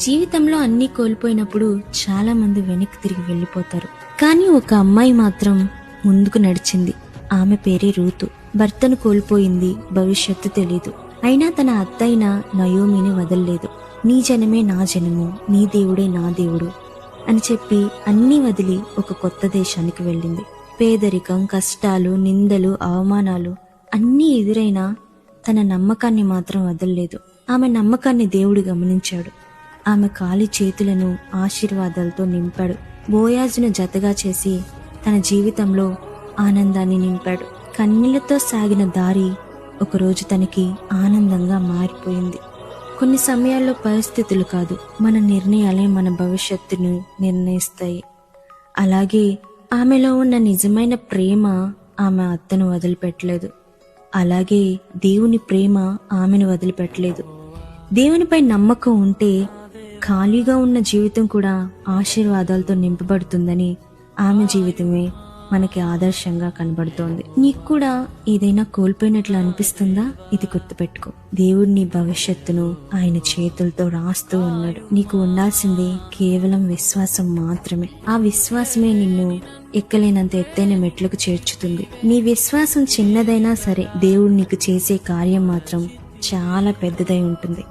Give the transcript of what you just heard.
జీవితంలో అన్నీ కోల్పోయినప్పుడు చాలా మంది వెనక్కి తిరిగి వెళ్ళిపోతారు. కానీ ఒక అమ్మాయి మాత్రం ముందుకు నడిచింది. ఆమె పేరే రూతు. భర్తను కోల్పోయింది, భవిష్యత్తు తెలీదు. అయినా తన అత్తైన నయోమిని వదల్లేదు. నీ జనమే నా జనము, నీ దేవుడే నా దేవుడు అని చెప్పి అన్నీ వదిలి ఒక కొత్త దేశానికి వెళ్ళింది. పేదరికం, కష్టాలు, నిందలు, అవమానాలు అన్నీ ఎదురైనా తన నమ్మకాన్ని మాత్రం వదల్లేదు. ఆమె నమ్మకాన్ని దేవుడు గమనించాడు. ఆమె కాలి చేతులను ఆశీర్వాదాలతో నింపాడు. బోయాజును జతగా చేసి తన జీవితంలో ఆనందాన్ని నింపాడు. కన్నీళ్లతో సాగిన దారి ఒకరోజు తనకి ఆనందంగా మారిపోయింది. కొన్ని సమయాల్లో పరిస్థితులు కాదు, మన నిర్ణయాలే మన భవిష్యత్తును నిర్ణయిస్తాయి. అలాగే ఆమెలో ఉన్న నిజమైన ప్రేమ ఆమె అత్తను వదిలిపెట్టలేదు. అలాగే దేవుని ప్రేమ ఆమెను వదిలిపెట్టలేదు. దేవునిపై నమ్మకం ఉంటే ఖాళీగా ఉన్న జీవితం కూడా ఆశీర్వాదాలతో నింపబడుతుందని ఆమె జీవితమే మనకి ఆదర్శంగా కనబడుతోంది. నీకు కూడా ఏదైనా కోల్పోయినట్లు అనిపిస్తుందా? ఇది గుర్తుపెట్టుకో, దేవుడు నీ భవిష్యత్తును ఆయన చేతులతో రాస్తూ ఉన్నాడు. నీకు ఉండాల్సింది కేవలం విశ్వాసం మాత్రమే. ఆ విశ్వాసమే నిన్ను ఎక్కలేనంత ఎత్తైన మెట్లకు చేర్చుతుంది. నీ విశ్వాసం చిన్నదైనా సరే, దేవుడు నీకు చేసే కార్యం మాత్రం చాలా పెద్దదై ఉంటుంది.